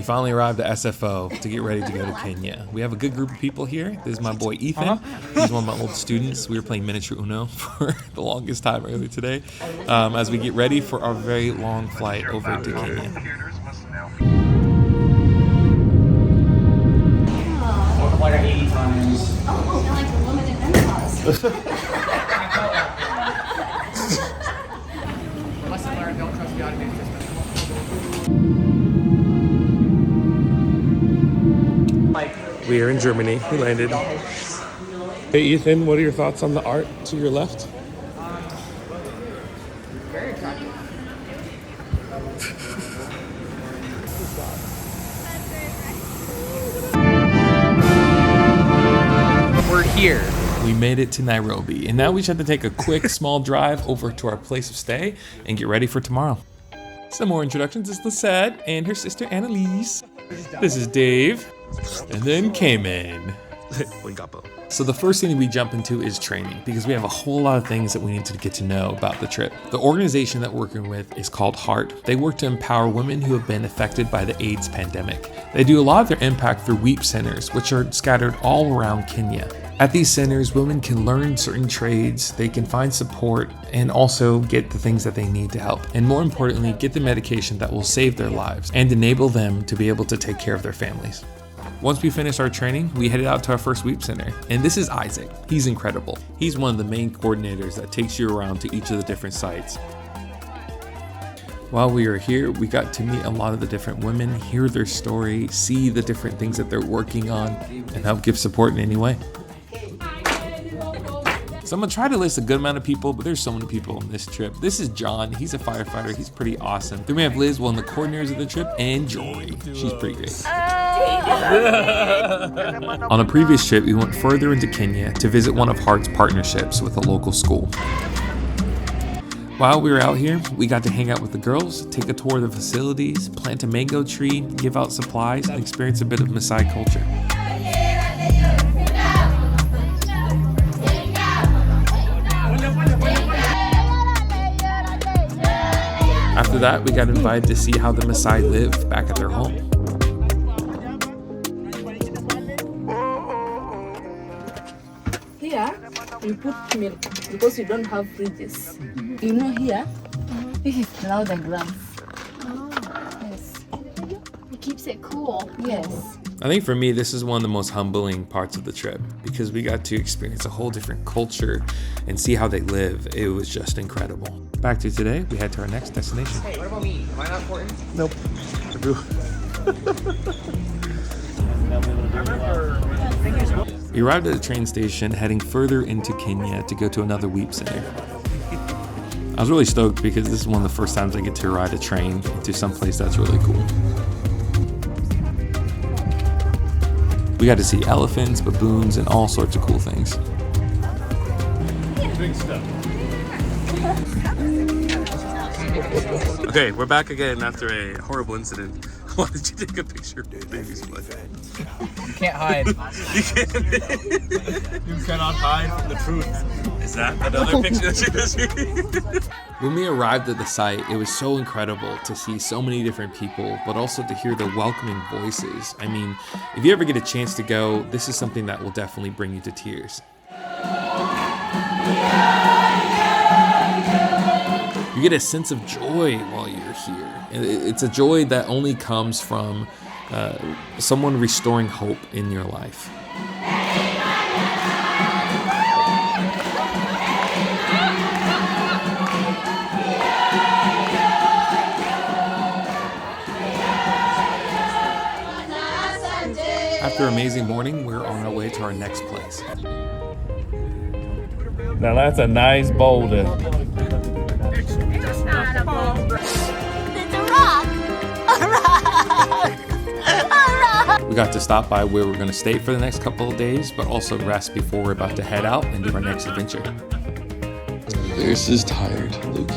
finally arrived at SFO to get ready to go to Kenya. We have a good group of people here. This is my boy Ethan. He's one of my old students. We were playing miniature Uno for the longest time earlier today as we get ready for our very long flight over to Kenya. Multiply that 80 times. Oh, I like the limited menopause. Lesson learned, don't trust the automated system. We are in Germany. We landed. Hey Ethan, what are your thoughts on the art to your left? Very attractive. We're here. We made it to Nairobi, and now we just have to take a quick small drive over to our place of stay and get ready for tomorrow. Some more introductions. This is Lisette and her sister Annalise. This is Dave, and then Cayman. So the first thing we jump into is training, because we have a whole lot of things that we need to get to know about the trip. The organization that we're working with is called H.E.A.R.T. They work to empower women who have been affected by the AIDS pandemic. They do a lot of their impact through W.E.E.P centers, which are scattered all around Kenya. At these centers, women can learn certain trades, they can find support, and also get the things that they need to help. And more importantly, get the medication that will save their lives and enable them to be able to take care of their families. Once we finished our training, we headed out to our first W.E.E.P center. And this is Isaac. He's incredible. He's one of the main coordinators that takes you around to each of the different sites. While we were here, we got to meet a lot of the different women, hear their story, see the different things that they're working on, and help give support in any way. So I'm gonna try to list a good amount of people, but there's so many people on this trip. This is John, he's a firefighter, he's pretty awesome. Then we have Liz, one of the coordinators of the trip, and Jory, she's pretty great. On a previous trip, we went further into Kenya to visit one of H.E.A.R.T's partnerships with a local school. While we were out here, we got to hang out with the girls, take a tour of the facilities, plant a mango tree, give out supplies, and experience a bit of Maasai culture. After that, we got invited to see how the Maasai live back at their home. Here, we put milk because we don't have fridges. You know here, this is now the ground. Yes. It keeps it cool. Yes. I think for me, this is one of the most humbling parts of the trip because we got to experience a whole different culture and see how they live. It was just incredible. Back to today, we head to our next destination. Hey, what about me? Am I not important? Nope. We arrived at the train station heading further into Kenya to go to another W.E.E.P center. I was really stoked because this is one of the first times I get to ride a train into someplace that's really cool. We got to see elephants, baboons, and all sorts of cool things. Big stuff. Okay, we're back again after a horrible incident. Why did you take a picture of baby's foot? You can't hide. You can't. You cannot hide from the truth. Is that another picture that you just When we arrived at the site, it was so incredible to see so many different people, but also to hear their welcoming voices. I mean, if you ever get a chance to go, this is something that will definitely bring you to tears. You get a sense of joy while you're here. It's a joy that only comes from someone restoring hope in your life. After an amazing morning, we're on our way to our next place. Now that's a nice boulder. It's not a boulder. It's a rock. A rock. We got to stop by where we're going to stay for the next couple of days, but also rest before we're about to head out and do our next adventure. This is tired, Luke.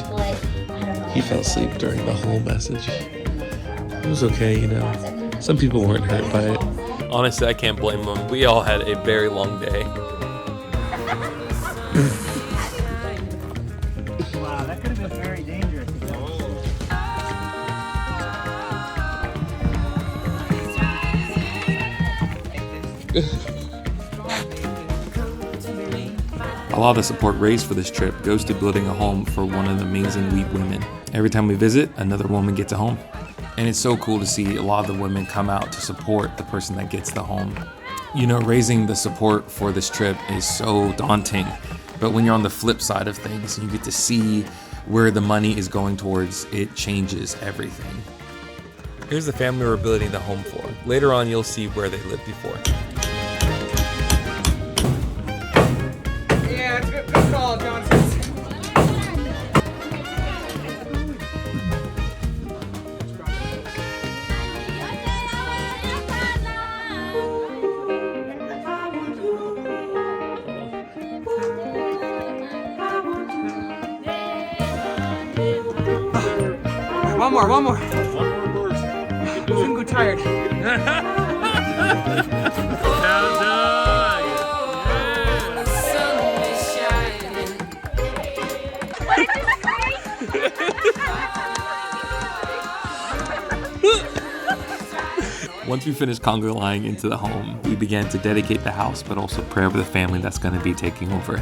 He fell asleep during the whole message. It was okay, you know. Some people weren't hurt by it. Honestly, I can't blame them. We all had a very long day. Wow, that could have been very dangerous. A lot of the support raised for this trip goes to building a home for one of the amazing W.E.E.P women. Every time we visit, another woman gets a home. And it's so cool to see a lot of the women come out to support the person that gets the home. You know, raising the support for this trip is so daunting, but when you're on the flip side of things, you get to see where the money is going towards, it changes everything. Here's the family we're building the home for. Later on, you'll see where they lived before. Yeah, it's a good call, Johnson. One more. I'm go tired. Once we finished conga lining into the home, we began to dedicate the house, but also pray over the family that's going to be taking over.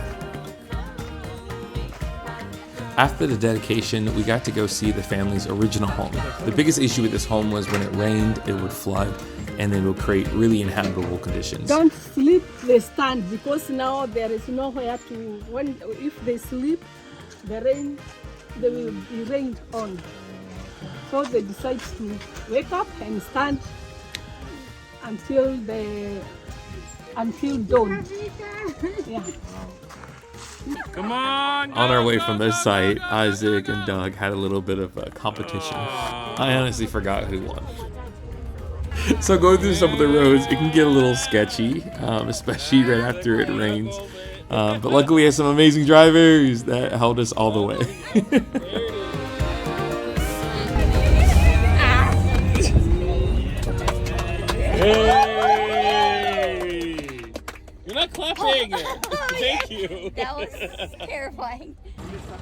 After the dedication, we got to go see the family's original home. The biggest issue with this home was when it rained, it would flood, and it would create really inhabitable conditions. Don't sleep, they stand, because now there is nowhere to, if they sleep, they will be rained on. So they decide to wake up and stand until dawn. Yeah. Come on! On our way from this site, Isaac and Doug had a little bit of a competition. I honestly forgot who won. So going through some of the roads, it can get a little sketchy, especially right after it rains. But luckily we have some amazing drivers that held us all the way. Hey! You're not clapping! Thank you! That was terrifying.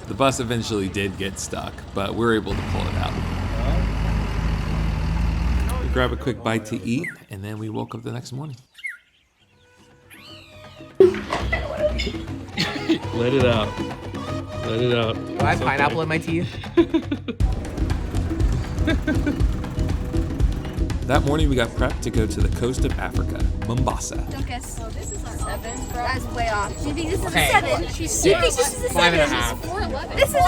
The bus eventually did get stuck, but we were able to pull it out. We grabbed a quick bite to eat, and then we woke up the next morning. Let it out. Let it out. Do I have pineapple in my teeth? That morning we got prepped to go to the coast of Africa, Mombasa. Lucas. Oh, this is our 7. That's way off. Do you think this is Okay. a 7? You think this is a 7? 5.5. This is a...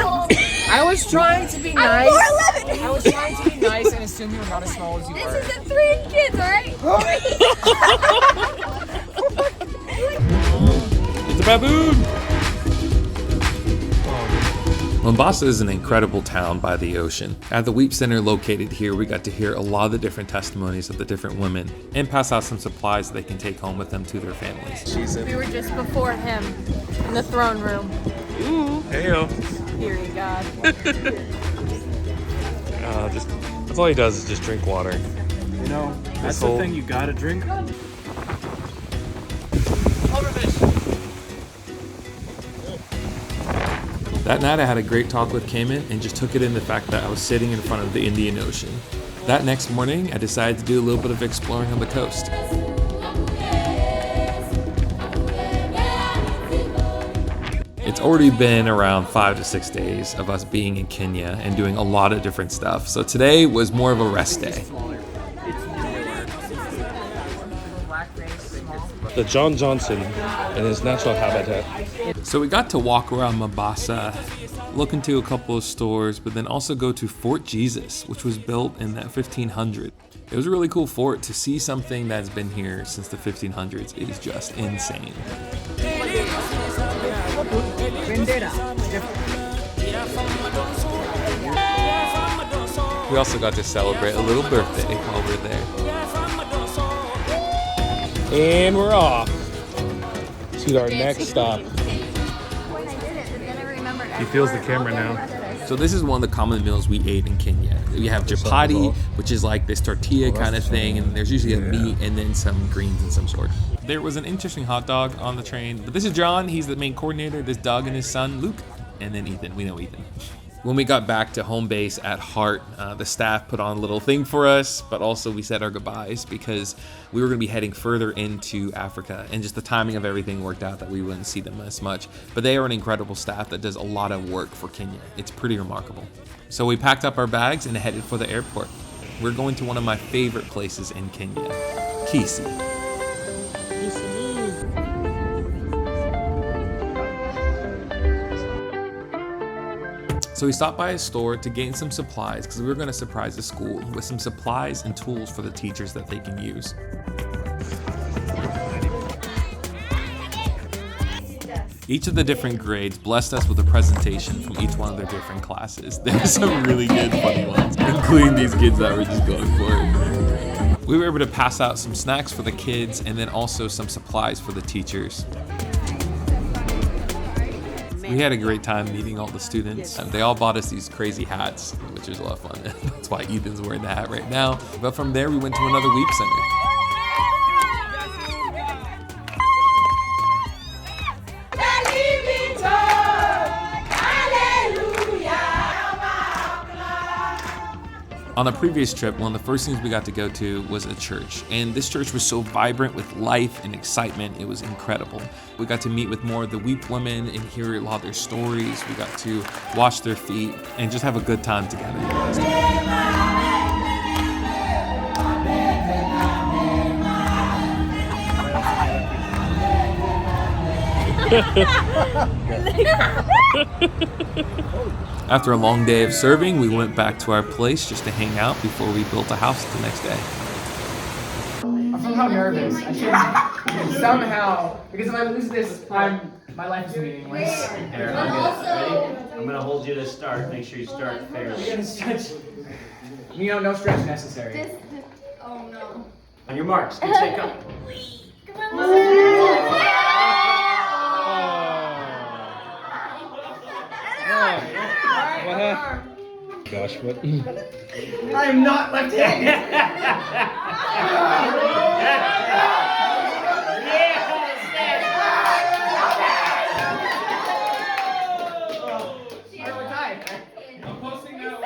I was trying to be I'm nice. 4'11". I was trying to be nice and assume you were not as small as you This were. is a 3 in kids, alright? It's a baboon! Mombasa is an incredible town by the ocean. At the W.E.E.P Center located here, we got to hear a lot of the different testimonies of the different women and pass out some supplies that they can take home with them to their families. We were just before him in the throne room. Heyo. Here you God. That's all he does is just drink water. You know, that's whole- the thing you gotta drink. That night I had a great talk with Cayman and just took it in the fact that I was sitting in front of the Indian Ocean. That next morning, I decided to do a little bit of exploring on the coast. It's already been around 5 to 6 days of us being in Kenya and doing a lot of different stuff. So today was more of a rest day. The John Johnson in his natural habitat. So we got to walk around Mombasa, look into a couple of stores, but then also go to Fort Jesus, which was built in that 1500s. It was a really cool fort. To see something that's been here since the 1500s is just insane. We also got to celebrate a little birthday while we're there. And we're off to our next stop. He feels the camera now. So this is one of the common meals we ate in Kenya. We have H.E.A.R.T, which is like this tortilla kind of thing, and there's usually a meat and then some greens of some sort. There was an interesting hot dog on the train, but this is John, he's the main coordinator. This Doug and his son, Luke, and then Ethan. We know Ethan. When we got back to home base at H.E.A.R.T, the staff put on a little thing for us, but also we said our goodbyes because we were going to be heading further into Africa, and just the timing of everything worked out that we wouldn't see them as much. But they are an incredible staff that does a lot of work for Kenya. It's pretty remarkable. So we packed up our bags and headed for the airport. We're going to one of my favorite places in Kenya, Kisumu. So we stopped by a store to gain some supplies because we were going to surprise the school with some supplies and tools for the teachers that they can use. Each of the different grades blessed us with a presentation from each one of their different classes. There were some really good funny ones, including these kids that were just going for it. We were able to pass out some snacks for the kids and then also some supplies for the teachers. We had a great time meeting all the students. They all bought us these crazy hats, which was a lot of fun. That's why Ethan's wearing the hat right now. But from there, we went to another W.E.E.P center. On the previous trip, one of the first things we got to go to was a church, and this church was so vibrant with life and excitement. It was incredible. We got to meet with more of the W.E.E.P women and hear a lot of their stories. We got to wash their feet and just have a good time together. After a long day of serving, we went back to our place just to hang out before we built a house the next day. I'm somehow nervous. I should somehow, because if I lose this, my life is meaningless. Here, ready? I'm gonna hold you to start. Make sure you start fairly. You know, no stress necessary. Oh no. On your marks, get set, go. Gosh, what? I am not left-handed. I'm posting now.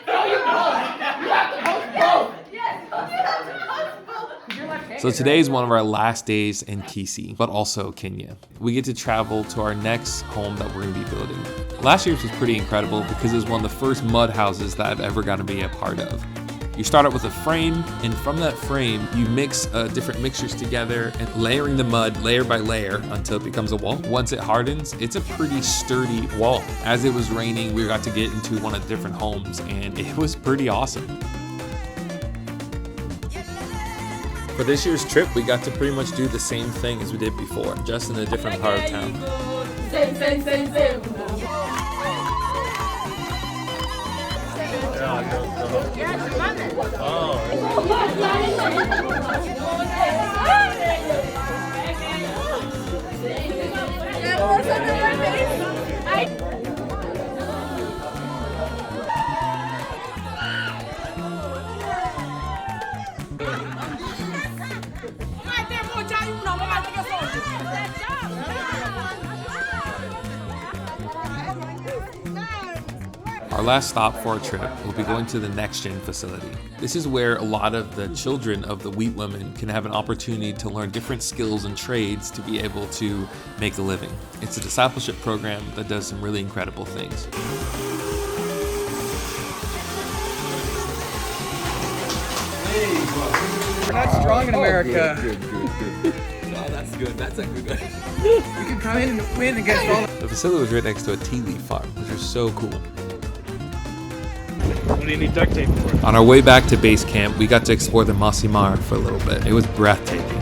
No, you don't. You have to post both. Yes, you have to post both. You're left-handed. So today is one of our last days in Kisumu, but also Kenya. We get to travel to our next home that we're gonna be building. Last year's was pretty incredible because it was one of the first mud houses that I've ever got to be a part of. You start out with a frame, and from that frame, you mix different mixtures together and layering the mud layer by layer until it becomes a wall. Once it hardens, it's a pretty sturdy wall. As it was raining, we got to get into one of the different homes, and it was pretty awesome. For this year's trip, we got to pretty much do the same thing as we did before, just in a different part of town. Same. Our last stop for our trip will be going to the Nexgen Facility. This is where a lot of the children of the W.E.E.P women can have an opportunity to learn different skills and trades to be able to make a living. It's a discipleship program that does some really incredible things. We're not strong in America. Good. Oh, that's good. That's a good one. You can come in and win against all. The facility was right next to a tea leaf farm, which was so cool. What do you need duct tape for? On our way back to base camp, we got to explore the Maasai Mara for a little bit. It was breathtaking.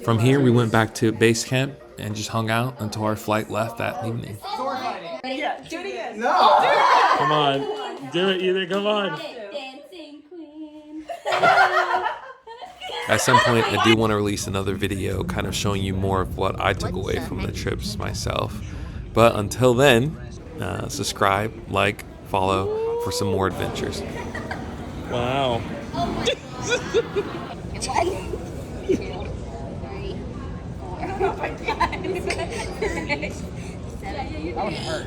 From here, we went back to base camp and just hung out until our flight left that evening. Yeah, do it again. Come on, do it either, come on. Dancing queen. At some point, I do want to release another video kind of showing you more of what I took away from the trips myself. But until then, subscribe, like, follow for some more adventures. Wow. 1, 2, 3, 4, 5, 6, 7, 8. That would hurt.